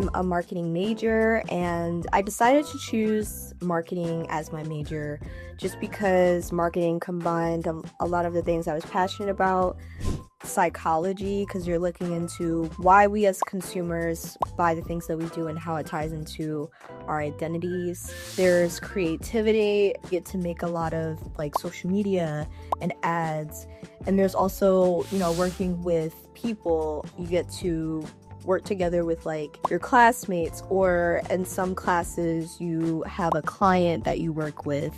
I'm a marketing major, and I decided to choose marketing as my major just because marketing combined a lot of the things I was passionate about. Psychology, because you're looking into why we as consumers buy the things that we do and how it ties into our identities. There's creativity, you get to make a lot of like social media and ads. And there's also, working with people, you get to work together with like your classmates, or in some classes you have a client that you work with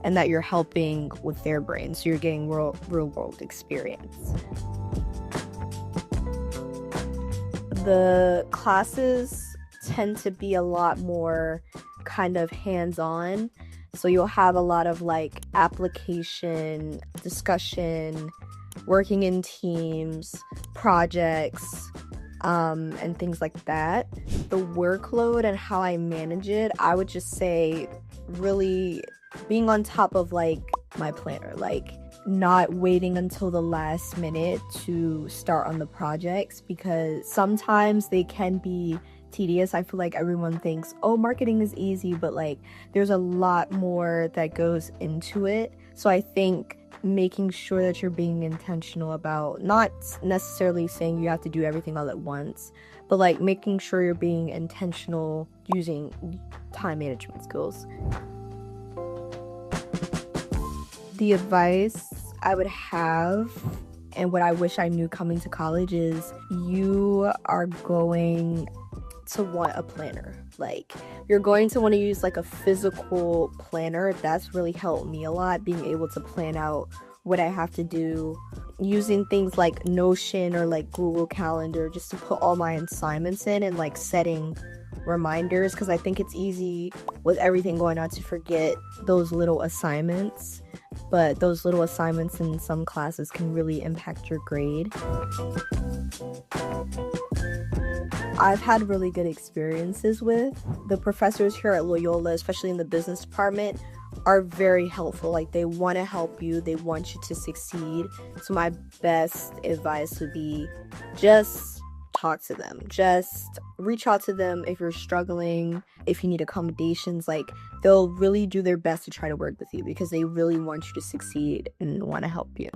and that you're helping with their brain, so you're getting real world experience. The classes tend to be a lot more kind of hands-on, so you'll have a lot of like application, discussion, working in teams, projects, and things like that. The workload and how I manage it, I would just say really being on top of like my planner, like not waiting until the last minute to start on the projects, because sometimes they can be tedious. I feel like everyone thinks, oh, marketing is easy, but like there's a lot more that goes into it. So I think making sure that you're being intentional about not necessarily saying you have to do everything all at once, but like making sure you're being intentional using time management skills. The advice I would have, and what I wish I knew coming to college, is you are going to want a planner. Like, you're going to want to use like a physical planner. That's really helped me a lot, being able to plan out what I have to do, using things like Notion or like Google Calendar just to put all my assignments in, and like setting reminders, because I think it's easy with everything going on to forget those little assignments, but those little assignments in some classes can really impact your grade. I've had really good experiences with the professors here at Loyola, especially in the business department, are very helpful. Like, they want to help you, they want you to succeed. So my best advice would be just talk to them. Just reach out to them if you're struggling, if you need accommodations. Like, they'll really do their best to try to work with you because they really want you to succeed and want to help you.